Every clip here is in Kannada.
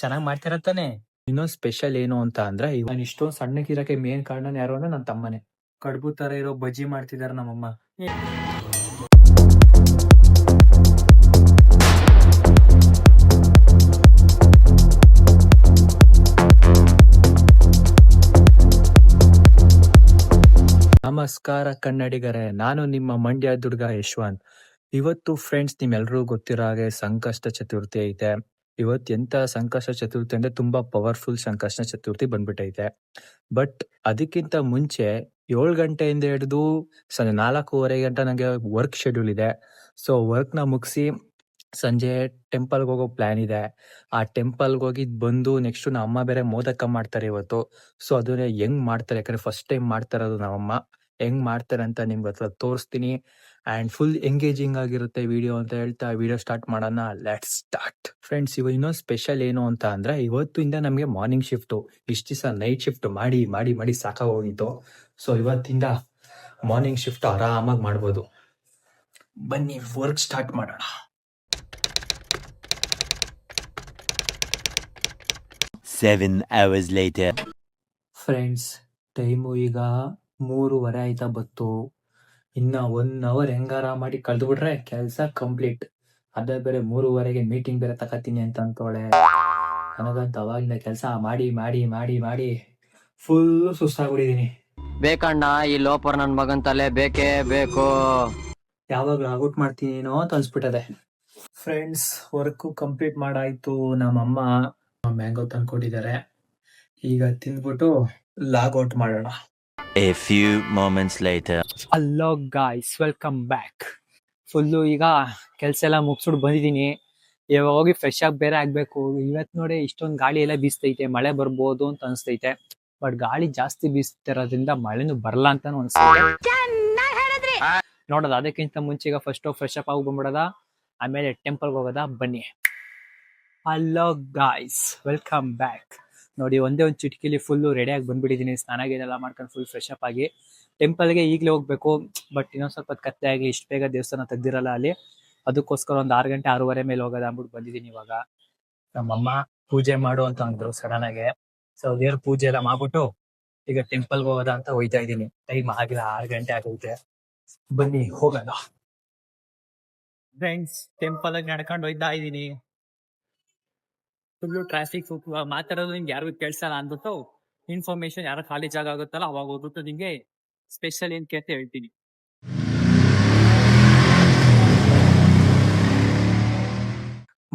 ಚೆನ್ನಾಗ್ ಮಾಡ್ತಿರ ತಾನೆ? ಇನ್ನೊಂದ್ ಸ್ಪೆಷಲ್ ಏನು ಅಂತ ಅಂದ್ರೆ ನಾನು ಇಷ್ಟೊಂದ್ ಸಣ್ಣಗಿರಕ್ಕೆ ಮೇನ್ ಕಾರಣ ಯಾರು ಅಂದ್ರೆ ನನ್ನ ತಮ್ಮನೇ. ಕಡ್ಬು ತರ ಇರೋ ಬಜ್ಜಿ ಮಾಡ್ತಿದಾರೆ ನಮ್ಮಮ್ಮ. ನಮಸ್ಕಾರ ಕನ್ನಡಿಗರೇ, ನಾನು ನಿಮ್ಮ ಮಂಡ್ಯ ದುರ್ಗ ಯಶವಂತ್. ಇವತ್ತು ಫ್ರೆಂಡ್ಸ್ ನಿಮ್ಮೆಲ್ರಿಗೂ ಗೊತ್ತಿರೋ ಹಾಗೆ ಸಂಕಷ್ಟ ಚತುರ್ಥಿ ಐತೆ. ಇವತ್ತು ಎಂತ ಸಂಕಷ್ಟ ಚತುರ್ಥಿ ಅಂದ್ರೆ ತುಂಬಾ ಪವರ್ಫುಲ್ ಸಂಕಷ್ಟ ಚತುರ್ಥಿ ಬಂದ್ಬಿಟ್ಟೈತೆ. ಬಟ್ ಅದಕ್ಕಿಂತ ಮುಂಚೆ 7 ಗಂಟೆಯಿಂದ ಹಿಡಿದು 4:30 ಗಂಟೆ ನಂಗೆ ವರ್ಕ್ ಶೆಡ್ಯೂಲ್ ಇದೆ. ಸೊ ವರ್ಕ್ ನ ಮುಗಿಸಿ ಸಂಜೆ ಟೆಂಪಲ್ಗೆ ಹೋಗೋ ಪ್ಲಾನ್ ಇದೆ. ಆ ಟೆಂಪಲ್ಗೆ ಹೋಗಿ ಬಂದು ನೆಕ್ಸ್ಟ್ ನಮ್ಮ ಅಮ್ಮ ಬೇರೆ ಮೋದಕ ಮಾಡ್ತಾರೆ ಇವತ್ತು. ಸೊ ಅದನ್ನ ಹೆಂಗ್ ಮಾಡ್ತಾರೆ, ಯಾಕಂದ್ರೆ ಫಸ್ಟ್ ಟೈಮ್ ಮಾಡ್ತಾ ಇರೋದು ನಮ್ಮಮ್ಮ. ಹೆಂಗ್ ಮಾಡ್ತಾರೆ ಅಂತ ನಿಮ್ಗೆ ಹತ್ರ ತೋರಿಸ್ತೀನಿ. ಅಂಡ್ ಫುಲ್ ಎಂಗೇಜಿಂಗ್ ಆಗಿರುತ್ತೆ ವಿಡಿಯೋ ಅಂತ ಹೇಳ್ತಾ ವಿಡಿಯೋ ಸ್ಟಾರ್ಟ್ ಮಾಡೋಣ. Let's start. ಫ್ರೆಂಡ್ಸ್, ಇವಾಗ ಇನ್ನೊಂದು ಸ್ಪೆಷಲ್ ಏನು ಅಂತ ಅಂದ್ರೆ ಇವತ್ತಿಂದ ನಮಗೆ ಮಾರ್ನಿಂಗ್ ಶಿಫ್ಟ್. ಇಷ್ಟ ದಿವಸ ನೈಟ್ ಶಿಫ್ಟ್ ಮಾಡಿ ಮಾಡಿ ಮಾಡಿ ಸಾಕಾಗೋಗಿತ್ತು. ಸೊ ಇವತ್ತಿಂದ ಮಾರ್ನಿಂಗ್ ಶಿಫ್ಟ್ ಆರಾಮಾಗಿ ಮಾಡ್ಬೋದು. ಬನ್ನಿ ವರ್ಕ್ ಸ್ಟಾರ್ಟ್ ಮಾಡೋಣ. ಫ್ರೆಂಡ್ಸ್, ಟೈಮು ಈಗ 3:30 ಆಯ್ತಾ ಬತ್ತು. ಇನ್ನ 1 ಅವರ್ ಹೆಂಗಾರ ಮಾಡಿ ಕಳೆದ್ಬಿಟ್ರೆ ಕೆಲಸ ಕಂಪ್ಲೀಟ್. ಅದೇ ಬೇರೆ 3:30ಗೆ ಮೀಟಿಂಗ್ ಬೇರೆ ತಗೋತೀನಿ ಅಂತ ಅಂತೋಳೆ. ನನಗಂತ ಅವಾಗಿಂದ ಕೆಲಸ ಮಾಡಿ ಮಾಡಿ ಮಾಡಿ ಮಾಡಿ ಫುಲ್ ಸುಸ್ತಾಗ್ಬಿಟ್ಟಿದೀನಿ. ಬೇಕಣ್ಣ, ಈ ಲೋಪರ್ ನನ್ ಮಗನ್ ತಲೆ ಬೇಕೇ ಬೇಕು. ಯಾವಾಗ ಔಟ್ ಮಾಡ್ತೀನೋ ಅಂತ ಅನ್ಸ್ಬಿಟ್ಟದೆ. ಫ್ರೆಂಡ್ಸ್, ವರ್ಕ್ ಕಂಪ್ಲೀಟ್ ಮಾಡಾಯ್ತು. ನಮ್ಮಮ್ಮ ಮ್ಯಾಂಗೋ ತಂದ್ಕೊಟ್ಟಿದ್ದಾರೆ. ಈಗ ತಿಂದ್ಬಿಟ್ಟು ಲಾಗ್ ಔಟ್ ಮಾಡೋಣ. A few moments later. Hello guys, welcome back. Full ಈಗ ಕೆಲಸ ಎಲ್ಲ ಮುಗಿಸ್ಬಿಟ್ಟು ಬಂದಿದ್ದೀನಿ. ಇವಾಗ ಹೋಗಿ ಫ್ರೆಶ್ ಆಗಿ ಬೇರೆ ಆಗ್ಬೇಕು. ಇವತ್ತು ನೋಡಿ ಇಷ್ಟೊಂದು ಗಾಳಿ ಎಲ್ಲ ಬೀಸ್ತೈತೆ, ಮಳೆ ಬರ್ಬೋದು ಅಂತ ಅನಿಸ್ತೈತೆ. ಬಟ್ ಗಾಳಿ ಜಾಸ್ತಿ ಬೀಸ್ತಿರೋದ್ರಿಂದ ಮಳೆನೂ ಬರಲ್ಲ ಅಂತಾನು ಅನಿಸ್ತೈತೆ. ನೋಡೋದು ಅದಕ್ಕಿಂತ ಮುಂಚೆ ಈಗ ಫಸ್ಟ್ ಫ್ರೆಶ್ ಅಪ್ ಆಗಿ ಬಂದ್ಬಿಡೋದ, ಆಮೇಲೆ ಟೆಂಪಲ್ಗೆ ಹೋಗೋದ. ಬನ್ನಿ. Hello guys, welcome back. ನೋಡಿ, ಒಂದೇ ಒಂದು ಚಿಟಿಕೆಲಿ ಫುಲ್ಲು ರೆಡಿಯಾಗಿ ಬಂದ್ಬಿಟ್ಟಿದ್ದೀನಿ. ಸ್ನಾನ ಗೀನೆಲ್ಲ ಮಾಡ್ಕೊಂಡು ಫುಲ್ ಫ್ರೆಶ್ ಅಪ್ ಆಗಿ ಟೆಂಪಲ್ಗೆ ಈಗಲೇ ಹೋಗ್ಬೇಕು. ಬಟ್ ಇನ್ನೊಂದು ಸ್ವಲ್ಪ ಕತ್ತೆ ಆಗಲಿ, ಇಷ್ಟು ಬೇಗ ದೇವಸ್ಥಾನ ತೆಗ್ದಿರಲ್ಲ ಅಲ್ಲಿ. ಅದಕ್ಕೋಸ್ಕರ ಒಂದು 6 ಗಂಟೆ 6:30 ಮೇಲೆ ಹೋಗೋದ ಅಂದ್ಬಿಟ್ಟು ಬಂದಿದ್ದೀನಿ. ಇವಾಗ ನಮ್ಮಮ್ಮ ಪೂಜೆ ಮಾಡು ಅಂತ ಅಂದ್ರು ಸಡನ್ ಆಗಿ. ಸೊ ದೇವ್ರ ಪೂಜೆ ಎಲ್ಲ ಮಾಡ್ಬಿಟ್ಟು ಈಗ ಟೆಂಪಲ್ಗೆ ಹೋಗೋದ ಅಂತ ಹೋಯ್ತಾ ಇದ್ದೀನಿ. ಟೈಮ್ ಆಗಿಲ್ಲ, 6 ಗಂಟೆ ಆಗೈತೆ. ಬನ್ನಿ ಹೋಗೋಣ. ಫ್ರೆಂಡ್ಸ್, ಟೆಂಪಲ್ ಆಗಿ ನಡ್ಕೊಂಡು ಹೋಯ್ತಾ ಇದ್ದೀನಿ. Full traffic. ಮಾತಾಡೋದು ನಿಮ್ಗೆ ಯಾರಿಗೂ ಕೇಳಿಸಲ್ಲ ಅಂದ್ಬಿಟ್ಟು ಇನ್ಫಾರ್ಮೇಶನ್ ಯಾರು ಖಾಲಿ ಜಾಗ ಆಗುತ್ತಲ್ಲ ಅವಾಗ ಹೋಗ್ಬಿಟ್ಟು ನಿಮ್ಗೆ ಸ್ಪೆಷಲ್ ಏನ್ ಕೇಳ್ತ ಹೇಳ್ತೀನಿ.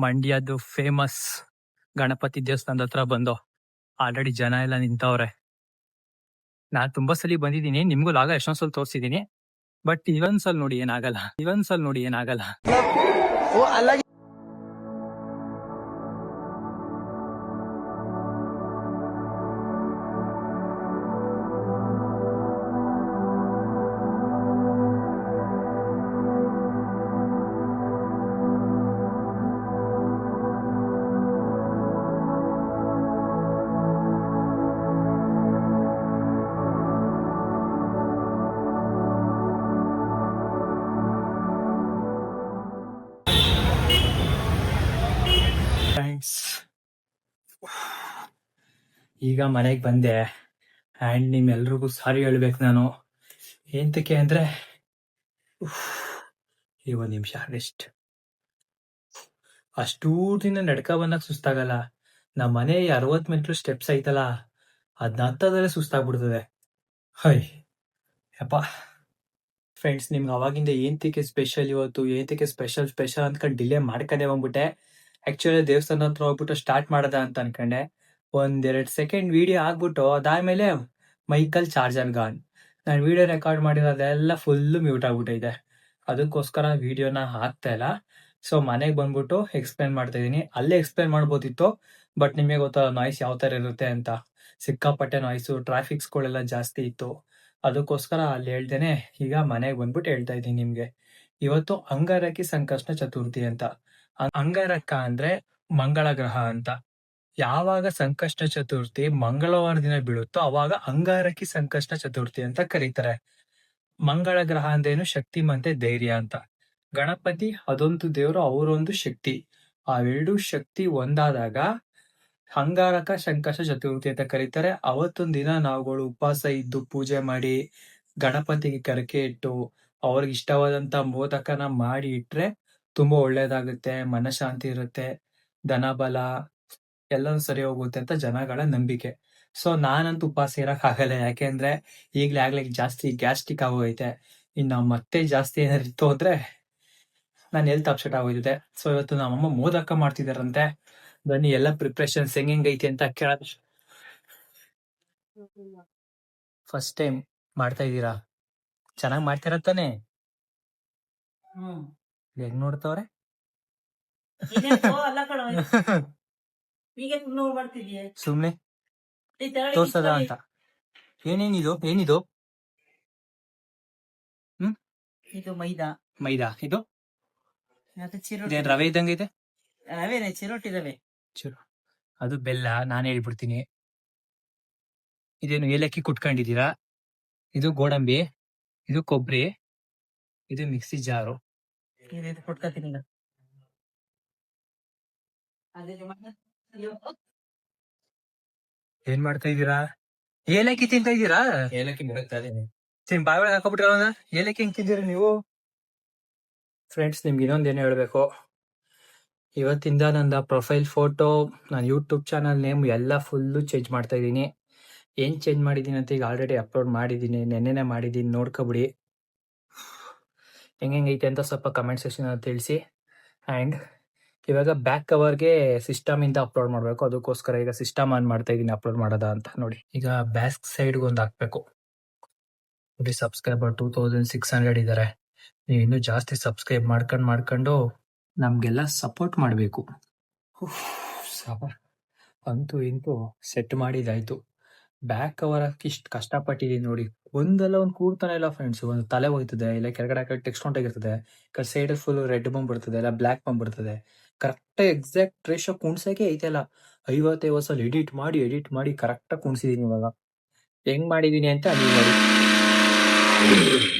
ಮಂಡ್ಯದ್ದು ಫೇಮಸ್ ಗಣಪತಿ ದೇವಸ್ಥಾನದ ಹತ್ರ ಬಂದು ಆಲ್ರೆಡಿ ಜನ ಎಲ್ಲ ನಿಂತವ್ರೆ. ನಾನ್ ತುಂಬಾ ಸಲ ಬಂದಿದ್ದೀನಿ, ನಿಮ್ಗೂ ಲಾಗ ಎಷ್ಟೊಂದ್ ಸಲ ತೋರಿಸಿದೀನಿ. ಬಟ್ ಇವೊಂದ್ಸಲ ನೋಡಿ ಏನಾಗಲ್ಲ. ಈಗ ಮನೆಗೆ ಬಂದೆ. ಆ್ಯಂಡ್ ನಿಮ್ಮೆಲ್ರಿಗೂ ಸಾರಿ ಹೇಳ್ಬೇಕು ನಾನು. ಎಂತಕ್ಕೆ ಅಂದ್ರೆ ಈ 1 ನಿಮಿಷ ರೆಸ್ಟ್. ಅಷ್ಟೂ ದಿನ ನಡ್ಕ ಬಂದಾಗ ಸುಸ್ತಾಗಲ್ಲ. ನಮ್ಮ ಮನೆ 60 ಮೆಟ್ಲು ಸ್ಟೆಪ್ಸ್ ಐತಲ್ಲ, ಅದ್ನ ಹತ್ತದಲ್ಲೇ ಸುಸ್ತಾಗ್ಬಿಡ್ತದೆ. ಹೈ ಯಪ್ಪ. ಫ್ರೆಂಡ್ಸ್, ನಿಮ್ಗೆ ಅವಾಗಿಂದ ಏಂತಕ್ಕೆ ಸ್ಪೆಷಲ್ ಇವತ್ತು, ಏಂತಕ್ಕೆ ಸ್ಪೆಷಲ್ ಅಂದ್ಕೊಂಡು ಡಿಲೇ ಮಾಡ್ಕೊಂಡೆ ಬಂದ್ಬಿಟ್ಟೆ. ಆಕ್ಚುಲಿ ದೇವಸ್ಥಾನ ಹತ್ರ ಹೋಗ್ಬಿಟ್ಟು ಸ್ಟಾರ್ಟ್ ಮಾಡದ ಅಂತ ಅನ್ಕೊಂಡೆ. 1-2 ಸೆಕೆಂಡ್ ವಿಡಿಯೋ ಆಗ್ಬಿಟ್ಟು ಅದಾದ್ಮೇಲೆ ಮೈಕಲ್ ಚಾರ್ಜರ್ ಗಾನ್. ನಾನು ವಿಡಿಯೋ ರೆಕಾರ್ಡ್ ಮಾಡಿರೋದೆಲ್ಲ ಫುಲ್ಲು ಮ್ಯೂಟ್ ಆಗ್ಬಿಟ್ಟೈತೆ. ಅದಕ್ಕೋಸ್ಕರ ವಿಡಿಯೋನ ಹಾಕ್ತಾ ಇಲ್ಲ. ಸೊ ಮನೆಗೆ ಬಂದ್ಬಿಟ್ಟು ಎಕ್ಸ್ಪ್ಲೇನ್ ಮಾಡ್ತಾ ಇದೀನಿ. ಅಲ್ಲೇ ಎಕ್ಸ್ಪ್ಲೇನ್ ಮಾಡ್ಬೋದಿತ್ತು, ಬಟ್ ನಿಮಗೆ ಗೊತ್ತಲ್ಲ ನಾಯ್ಸ್ ಯಾವ ತರ ಇರುತ್ತೆ ಅಂತ. ಸಿಕ್ಕಾಪಟ್ಟೆ ನಾಯ್ಸು, ಟ್ರಾಫಿಕ್ಸ್ಗಳೆಲ್ಲ ಜಾಸ್ತಿ ಇತ್ತು. ಅದಕ್ಕೋಸ್ಕರ ಅಲ್ಲಿ ಹೇಳ್ದೇನೆ ಈಗ ಮನೆಗೆ ಬಂದ್ಬಿಟ್ಟು ಹೇಳ್ತಾ ಇದ್ದೀನಿ ನಿಮ್ಗೆ. ಇವತ್ತು ಅಂಗಾರಕಿ ಸಂಕಷ್ಟ ಚತುರ್ಥಿ ಅಂತ. ಅಂಗಾರಕ ಅಂದ್ರೆ ಮಂಗಳ ಗ್ರಹ ಅಂತ. ಯಾವಾಗ ಸಂಕಷ್ಟ ಚತುರ್ಥಿ ಮಂಗಳವಾರ ದಿನ ಬೀಳುತ್ತೋ ಅವಾಗ ಅಂಗಾರಕಿ ಸಂಕಷ್ಟ ಚತುರ್ಥಿ ಅಂತ ಕರೀತಾರೆ. ಮಂಗಳ ಗ್ರಹ ಅಂದ್ರೇನು? ಶಕ್ತಿ ಮತ್ತೆ ಧೈರ್ಯ ಅಂತ. ಗಣಪತಿ ಅದೊಂದು ದೇವರು, ಅವರೊಂದು ಶಕ್ತಿ. ಅವೆರಡು ಶಕ್ತಿ ಒಂದಾದಾಗ ಅಂಗಾರಕ ಸಂಕಷ್ಟ ಚತುರ್ಥಿ ಅಂತ ಕರೀತಾರೆ. ಅವತ್ತೊಂದ್ ದಿನ ನಾವುಗಳು ಉಪವಾಸ ಇದ್ದು ಪೂಜೆ ಮಾಡಿ ಗಣಪತಿಗೆ ಕರಕೆ ಇಟ್ಟು ಅವ್ರಿಗೆ ಇಷ್ಟವಾದಂತ ಮೋದಕನ ಮಾಡಿ ಇಟ್ರೆ ತುಂಬಾ ಒಳ್ಳೇದಾಗುತ್ತೆ, ಮನಶಾಂತಿ ಇರುತ್ತೆ, ಧನ ಬಲ ಎಲ್ಲಾನು ಸರಿ ಹೋಗುತ್ತೆ ಅಂತ ಜನಗಳ ನಂಬಿಕೆ. ಸೊ ನಾನಂತೂ ಉಪವಾಸ ಇರಕ್ ಆಗಲ್ಲ, ಯಾಕೆಂದ್ರೆ ಆಗ್ಲೇ ಜಾಸ್ತಿ ಗ್ಯಾಸ್ಟ್ರಿಕ್ ಆಗೋಗೈತೆ. ಇನ್ನ ಮತ್ತೆ ಜಾಸ್ತಿ ಏನಾದ್ರು ಇತ್ತು ಅಂದ್ರೆ ನಾನು ಹೆಲ್ತ್ ಅಪ್ಸೆಟ್ ಆಗೋಗಿದೆ. ಸೊ ಇವತ್ತು ನಮ್ಮಮ್ಮ ಮೋದಕ ಮಾಡ್ತಿದಾರಂತೆ. ಬನ್ನಿ ಎಲ್ಲ ಪ್ರಿಪ್ರೇಷನ್ಸ್ ಹೆಂಗೈತಿ ಅಂತ ಕೇಳೋಣ. ಫಸ್ಟ್ ಟೈಮ್ ಮಾಡ್ತಾ ಇದ್ದೀರಾ? ಚೆನ್ನಾಗಿ ಮಾಡ್ತೀರ ತಾನೆ? ಹೆಂಗ್ ನೋಡ್ತವ್ರೆ? ಸುಮ್ನೆ ತೋರ್ಸದ ಅಂತ. ಏನೇನಿದು? ಏನಿದು? ಇದು ಮೈದಾ, ಮೈದಾ. ಇದು ಅದು ಚಿರೋಟಿ, ಇದೇನ್ ರವೆ ಇದ್ದಂಗೈತೆ? ರವೆನೆ ಚಿರೋಟಿ ರವೆ. ಚೂರು. ಅದು ಬೆಲ್ಲ, ನಾನು ಹೇಳ್ಬಿಡ್ತೀನಿ. ಇದೇನು ಏಲಕ್ಕಿ ಕುಟ್ಕೊಂಡಿದ್ದೀರಾ? ಇದು ಗೋಡಂಬಿ, ಇದು ಕೊಬ್ಬರಿ, ಇದು ಮಿಕ್ಸಿ ಜಾರು. ಇದು ಕೊಟ್ಕೊತೀನಿ ಈಗ. ಏನ್ ಮಾಡ್ತಾ ಇದ್ದೀರಾ? ಏಲಕ್ಕಿ ತಿಂತಾ ಇದ್ದೀರಾ? ಏಲಕ್ಕಿ ಮುಡುಕ್ತಾ ಇದೀನಿ. ಬಾಯಿ ಒಳಗೆ ಹಾಕೋಬಿಟ್ರಲ್ಲ, ಏಲಕ್ಕಿ ಹೆಂಗ್ ತಿಂತೀರ ನೀವು? ಫ್ರೆಂಡ್ಸ್, ನಿಮ್ಗೆ ಇನ್ನೊಂದೇನು ಹೇಳ್ಬೇಕು. ಇವತ್ತಿಂದ ನನ್ನ ಪ್ರೊಫೈಲ್ ಫೋಟೋ, ನನ್ನ ಯೂಟ್ಯೂಬ್ ಚಾನಲ್ ನೇಮ್ ಎಲ್ಲ ಫುಲ್ಲು ಚೇಂಜ್ ಮಾಡ್ತಾ ಇದ್ದೀನಿ. ಏನ್ ಚೇಂಜ್ ಮಾಡಿದ್ದೀನಿ ಅಂತ ಈಗ ಆಲ್ರೆಡಿ ಅಪ್ಲೋಡ್ ಮಾಡಿದ್ದೀನಿ, ನೆನ್ನೆನೆ ಮಾಡಿದ್ದೀನಿ, ನೋಡ್ಕೊಬಿಡಿ. ಹೆಂಗೈತೆ ಅಂತ ಸ್ವಲ್ಪ ಕಮೆಂಟ್ ಸೆಕ್ಷನ್ ತಿಳಿಸಿ. ಆ್ಯಂಡ್ ಇವಾಗ ಬ್ಯಾಕ್ ಕವರ್ಗೆ ಸಿಸ್ಟಮ್ ಇಂದ ಅಪ್ಲೋಡ್ ಮಾಡಬೇಕು, ಅದಕ್ಕೋಸ್ಕರ ಈಗ ಸಿಸ್ಟಮ್ ಆನ್ ಮಾಡ್ತಾ ಇದ್ದೀನಿ ಅಪ್ಲೋಡ್ ಮಾಡೋದ ಅಂತ. ನೋಡಿ, ಈಗ ಬ್ಯಾಕ್ ಸೈಡ್ಗೆ ಒಂದು ಹಾಕ್ಬೇಕು. ನೋಡಿ, ಸಬ್ಸ್ಕ್ರೈಬರ್ 2600 ಇದ್ದಾರೆ. ನೀವು ಇನ್ನೂ ಜಾಸ್ತಿ ಸಬ್ಸ್ಕ್ರೈಬ್ ಮಾಡ್ಕೊಂಡು ನಮ್ಗೆಲ್ಲ ಸಪೋರ್ಟ್ ಮಾಡಬೇಕು. ಅಂತೂ ಇಂತೂ ಸೆಟ್ ಮಾಡಿದಾಯ್ತು. ಬ್ಯಾಕ್ ಕವರ್ ಹಾಕಿ ಇಷ್ಟು ಕಷ್ಟಪಟ್ಟಿದ್ದೀನಿ ನೋಡಿ. ಒಂದಲ್ಲ ಒಂದು ಕೂರ್ತಾನೆ ಇಲ್ಲ ಫ್ರೆಂಡ್ಸ್. ಒಂದು ತಲೆ ಹೋಯ್ತದೆ, ಇಲ್ಲ ಕೆಳಗಡೆ ಹಾಕಿ ಟೆಕ್ಸ್ಟ್ ಹೊಂಟೋಗಿರ್ತದೆ, ಸೈಡ್ ಫುಲ್ ರೆಡ್ ಬಂದ್ಬಿಡ್ತದೆ, ಇಲ್ಲ ಬ್ಲ್ಯಾಕ್ ಬಂದ್ಬಿಡ್ತದೆ. ಕರೆಕ್ಟಾಗಿ ಎಕ್ಸಾಕ್ಟ್ ರೇಷೋ ಕುಣ್ಸಕ್ಕೆ ಐತೆಲ್ಲ. 50 ಸಲ ಎಡಿಟ್ ಮಾಡಿ ಕರೆಕ್ಟಾಗಿ ಕುಣ್ಸಿದೀನಿ. ಇವಾಗ ಹೆಂಗ್ ಮಾಡಿದೀನಿ ಅಂತ ನೀವು ನೋಡಿ.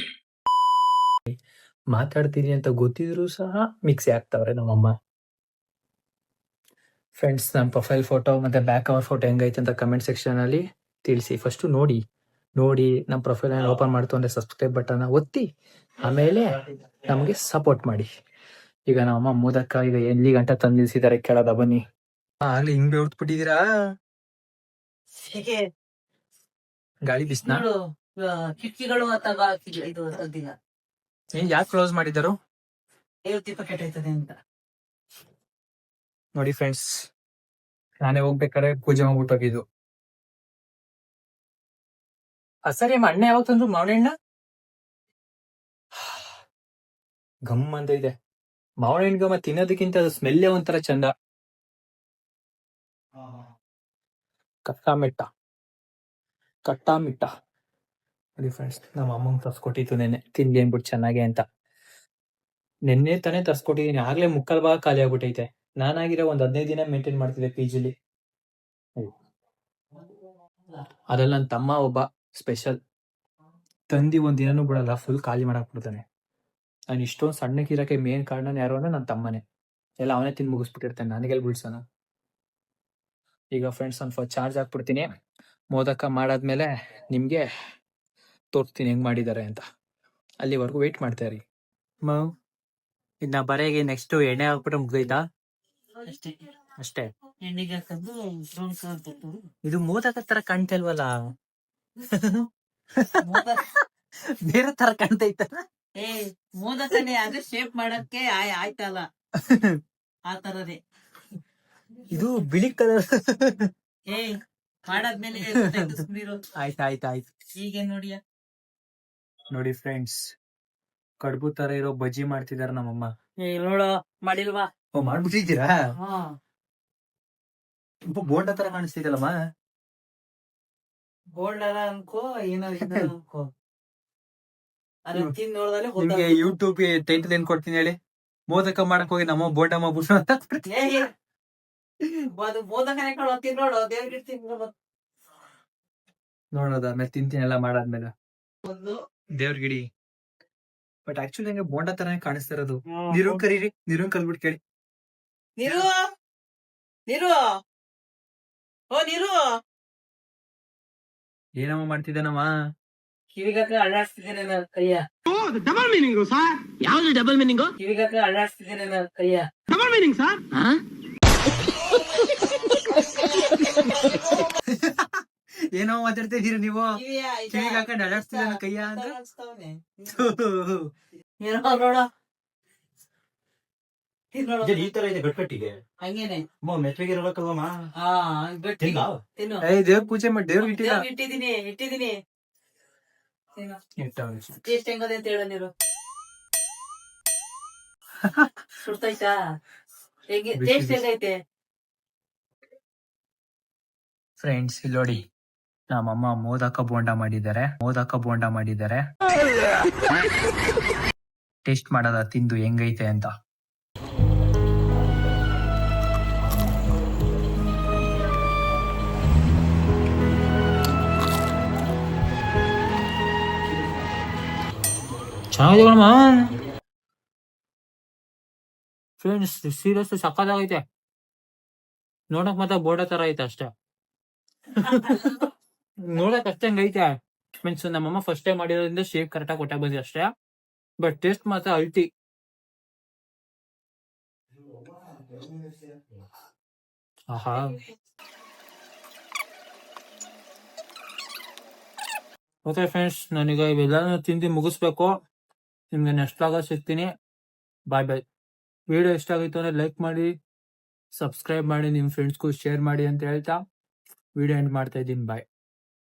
ಮಾತಾಡ್ತೀನಿ ಅಂತ ಗೊತ್ತಿದ್ರು ಸಹ ಮಿಕ್ಸಿ ಆಗ್ತಾವ್ರೆ ನಮ್ಮಮ್ಮ. ಫ್ರೆಂಡ್ಸ್, ನನ್ನ ಪ್ರೊಫೈಲ್ ಫೋಟೋ ಮತ್ತೆ ಬ್ಯಾಕ್ ಕವರ್ ಫೋಟೋ ಹೆಂಗೈತೆ ಅಂತ ಕಮೆಂಟ್ ಸೆಕ್ಷನ್ ಅಲ್ಲಿ ತಿಳಿಸಿ. ಫಸ್ಟ್ ನೋಡಿ ನಮ್ಮ ಪ್ರೊಫೈಲ್ ಓಪನ್ ಮಾಡ್ತು ಅಂದ್ರೆ ಸಬ್ಸ್ಕ್ರೈಬ್ ಬಟನ್ ಒತ್ತಿ, ಆಮೇಲೆ ನಮಗೆ ಸಪೋರ್ಟ್ ಮಾಡಿ. ಈಗ ನಮ್ಮಮ್ಮ ಮೋದಕ ಈಗ ಎಲ್ಲಿ ಗಂಟ ತಂದು ನಿಲ್ಸಿದ್ದಾರೆ ಕೇಳೋದ ಬನ್ನಿ. ಆಗ್ಲಿ ಹಿಂಗ್ ಬೆವ್ತ್ಬಿಟ್ಟಿದೀರಾ? ಗಾಳಿ ಬಿಸ್ನಾ? ನೋಡು, ಕಿಟಕಿಗಳು ಅಥವಾ ಇದು ಸದ್ದಿಲ್ಲ. ಏನ್ ಯಾಕೆ ಕ್ಲೋಸ್ ಮಾಡಿದಾರು? ದೀಪ ಕೆಟ್ಟೈತದೆ ಅಂತ. ನೋಡಿ ಫ್ರೆಂಡ್ಸ್, ನಾನೇ ಹೋಗ್ಬೇಕಾದ್ರೆ ಪೂಜೆ ಮಾಡ್ಬಿಟ್ಟು ಹೋಗಿದ್ದು. ಸರಿ, ಅಣ್ಣ ಯಾವಾಗ ತಂದ್ರು ಮಾವಿನ ಹಣ್ಣ? ಗಮ್ ಅಂತ ಇದೆ. ಮಾವಿನ ಹಣ್ಣು ಗಮ್ಮ ತಿನ್ನೋದಕ್ಕಿಂತ ಅದು ಸ್ಮೆಲ್ಲೇ ಒಂಥರ ಚಂದ. ಕಟ್ಟ ಮಿಟ್ಟ. ನೋಡಿ ಫ್ರೆಂಡ್ಸ್, ನಮ್ಮ ಅಮ್ಮಂಗೆ ತರ್ಸ್ಕೊಟ್ಟಿತ್ತು ನೆನ್ನೆ, ತಿಂಡಿ ಅನ್ಬಿಟ್ಟು ಚೆನ್ನಾಗೆ ಅಂತ. ನೆನ್ನೆ ತಾನೇ ತರ್ಸ್ಕೊಟ್ಟಿದೀನಿ, ಆಗ್ಲೇ ಮುಕ್ಕಾಲ್ ಭಾಗ ಖಾಲಿ ಆಗ್ಬಿಟ್ಟೈತೆ. ನಾನಾಗಿರೋ ಒಂದ್ 15 ದಿನ ಮೇಂಟೈನ್ ಮಾಡ್ತಿದ್ದೆ PGಲಿ. ಅದ್ರಲ್ಲಿ ನನ್ನ ತಮ್ಮ ಒಬ್ಬ ಸ್ಪೆಷಲ್. ತಂದಿ ಒಂದ್ ದಿನನೂ ಬಿಡಲ್ಲ, ಫುಲ್ ಖಾಲಿ ಮಾಡಕ್ ಬಿಡ್ತಾನೆ. ನಾನು ಇಷ್ಟೊಂದು ಸಣ್ಣಕ್ಕಿರಕ್ಕೆ ಮೇನ್ ಕಾರಣ ಯಾರು ಅಂದ್ರೆ ನನ್ನ ತಮ್ಮನೇ. ಎಲ್ಲ ಅವನೇ ತಿಂದು ಮುಗಿಸ್ಬಿಟ್ಟಿರ್ತಾನೆ, ನನಗೆಲ್ಲಿ ಬಿಡ್ಸೋಣ. ಈಗ ಫ್ರೆಂಡ್ಸ್, ಒಂದು ಚಾರ್ಜ್ ಹಾಕ್ಬಿಡ್ತೀನಿ. ಮೋದಕ ಮಾಡಾದ್ಮೇಲೆ ನಿಮ್ಗೆ ತೋರಿಸ್ತೀನಿ ಹೆಂಗ್ ಮಾಡಿದ್ದಾರೆ ಅಂತ. ಅಲ್ಲಿವರೆಗೂ ವೇಟ್ ಮಾಡ್ತಾ ಇರಿ. ಇನ್ನ ಬರೆಗೆ ನೆಕ್ಸ್ಟ್ ಎಣ್ಣೆ ಹಾಕ್ಬಿಟ್ರೆ ಮುಗ್ದೈತಾ? ಅಷ್ಟೇ, ಅಷ್ಟೇ. ಎಣ್ಣೆಗೆ ಹಾಕೊಂಡು ಬ್ರೌನ್ ಕಲರ್ ಕೊಟ್ಟು ಇದು ಮೋದಕ ತರ ಕಾಣ್ತಾ ಇಲ್ವಲ್ಲ? ಮೋದಕ ಬೇರೆ ತರ ಕಾಣ್ತೈತ. ಮೋದಕನೇ, ಅದೇ ಶೇಪ್ ಮಾಡಕ್ಕೆ ಆಯ್ತಲ್ಲ, ಆ ತರನೇ. ಇದು ಬಿಳಿ ಕಲರ್. ಮಾಡಾದ್ಮೇಲೆ ಸುಮ್ನಿರು. ಆಯ್ತಾಯ್ತಾಯ್ತು. ಹೀಗೆ ನೋಡಿಯ. ನೋಡಿ ಫ್ರೆಂಡ್ಸ್, ಕಡುಬು ತರ ಇರೋ ಬಜ್ಜಿ ಮಾಡ್ತಿದಾರ ನಮ್ಮಮ್ಮ. ನೋಡ, ಮಾಡಿಲ್ವಾ? ಓ, ಮಾಡ್ಬಿಟ್ಟಿದ್ದೀರಾ? ಹಾ, ಬೋಂಡ ತರ ಕಾಣಿಸ್ತಿದಲ್ಲಮ್ಮ. ಗೋಲ್ಡರ ಅನ್ಕೋ, ಏನೋ ಅನ್ಕೋ. ಅದನ್ನ ತಿಂದ್ ನೋಡ್ದಲೆ ನಿಮ್ಗೆ ಯೂಟ್ಯೂಬ್ ಟೈಟಲ್ ಏನ್ ಕೊಡ್ತೀನಿ ಹೇಳಿ? ಮೋದಕ ಮಾಡಕ್ ಹೋಗಿ ನಮ್ಮ ಬೋಂಡ ಮಾಡ್ಬಿಟ್ಟು ಅದು ಮೋದಕನೇ ಕಣೋ, ತಿಂದ್ ನೋಡು, ದೇವ್ರಿಗೆ ತಿಂದ್ ನೋಡೋದ ಆಮೇಲೆ ತಿಂತೀನಿ ಎಲ್ಲ ಮಾಡಾದ್ಮೇಲೆ ಒಂದು ದೇವ್ರಿಗಿಡಿ. ಬಟ್ ಆಕ್ಚುಲಿ ನಂಗೆ ಬೋಂಡ ತರಾನೇ ಕಾಣಿಸ್ತಾ ಇರೋದು. ನೀರು ಕರೀರಿ, ನೀರು ಕಲ್ಬಿಟ್ಟು ಕೇಳಿ. ನೀರು ಓ ನೀರು ಏನಮ್ಮ ಮಾಡ್ತಿದ್ದಾನಮ್ಮ? ಕಿವಿಗಕ್ಕ ಅಳ್ಳಾಡ್ಸ್ತಿದ್ದೇನೆ ನನ್ನ ಕೈಯ. Double meaning sir. ಯಾವ್ದು ಡಬಲ್ ಮೀನಿಂಗು? ಕಿವಿಗಕ್ಕ ಅಳ್ಳಾಡ್ಸ್ತಿದ್ದೇನೆ ನನ್ನ ಕೈಯ. Double meaning sir. ಏನೋ ಮಾತಾಡ್ತಾ ಇದೀರ ನೀವು? ಕಿವಿಯ ಆಯ್ತಾ? ಕಿವಿಗೆ ಹಾಕೊಂಡು ಅಳ್ಳಾಡ್ಸ್ತಿದ್ದಾನೆ ಕೈಯ ಅಂತ. ಅಳ್ಳಾಡ್ಸ್ತಾವ್ನೆ. ಏನೋ ನೋಡ ಈ ತರ ಇದೆ ಗಟ್ಕಟ್ಟಿಗೆ ಹಂಗೇನೆ. ಮೆತ್ತಗೆ ಇರ್ಬೇಕಲ್ವಮ್ಮ? ಹಾ ಗಟ್ಟಿ ತಿಂದ? ತಿನ್ನು. ದೇವ್ರ ಪೂಜೆ ಮಾಡಿ ದೇವ್ರಿಗೆ ಇಟ್ಟಿಲ್ಲ. ದೇವ್ರಿಗೆ ಇಟ್ಟಿದೀನಿ ತಿನ್ನು. ಇಟ್ಟವ್ನೆ. ಟೇಸ್ಟ್ ಹೆಂಗದೆ ಅಂತ ಹೇಳ ನೀರು. ಸುಡ್ತೈತಾ? ಹೇಗೆ ಬಿಸಿ ಟೇಸ್ಟ್ ಬಿಸಿ. ಹೇಗೈತೆ? ಫ್ರೆಂಡ್ಸ್ ಇಲ್ಲಿ ನೋಡಿ, ನಮ್ಮಮ್ಮ ಮೋದಕ ಬೋಂಡ ಮಾಡಿದ್ದಾರೆ. ಟೇಸ್ಟ್ ಮಾಡೋದ ತಿಂದು ಹೆಂಗೈತೆ ಅಂತ. ಚೆನ್ನಾಗಿದೆ ಕಣಮ್ಮ. ಫ್ರೆಂಡ್ಸ್ ಸೀರಿಯಸ್ ಸಕ್ಕತ್ತಾಗೈತೆ. ನೋಡಕ್ ಮಾತ್ರ ಬೋರ್ಡ ತರ ಐತೆ ಅಷ್ಟೇ. ನೋಡಕ್ ಅಷ್ಟೇ ಹಂಗೈತೆ. ಮೀನ್ಸ್ ನಮ್ಮಮ್ಮ ಫಸ್ಟ್ ಟೈಮ್ ಮಾಡಿರೋದ್ರಿಂದ ಶೇಪ್ ಕರೆಕ್ಟಾಗಿ ಕೊಟ್ಟಾಗ ಬಂದಿ ಅಷ್ಟೇ. ಬಟ್ ಟೇಸ್ಟ್ ಮಾತ್ರ ಅಲ್ಟಿ. ಆಹಾ. ಓಕೆ ಫ್ರೆಂಡ್ಸ್, ನಾನೀಗ ಇವೆಲ್ಲ ತಿಂದು ಮುಗಿಸ್ಬೇಕು. ನಿಮ್ಗೆ ನೆಕ್ಸ್ಟ್ ಆಗ ಸಿಗ್ತೀನಿ. ಬಾಯ್ ಬಾಯ್. ವಿಡಿಯೋ ಇಷ್ಟ ಆಗಿತ್ತು ಅಂದ್ರೆ ಲೈಕ್ ಮಾಡಿ, ಸಬ್ಸ್ಕ್ರೈಬ್ ಮಾಡಿ, ನಿಮ್ಮ ಫ್ರೆಂಡ್ಸ್ಗೂ ಶೇರ್ ಮಾಡಿ ಅಂತ ಹೇಳ್ತಾ ವಿಡಿಯೋ ಎಂಡ್ ಮಾಡ್ತಾ ಇದ್ದೀನಿ. ಬಾಯ್.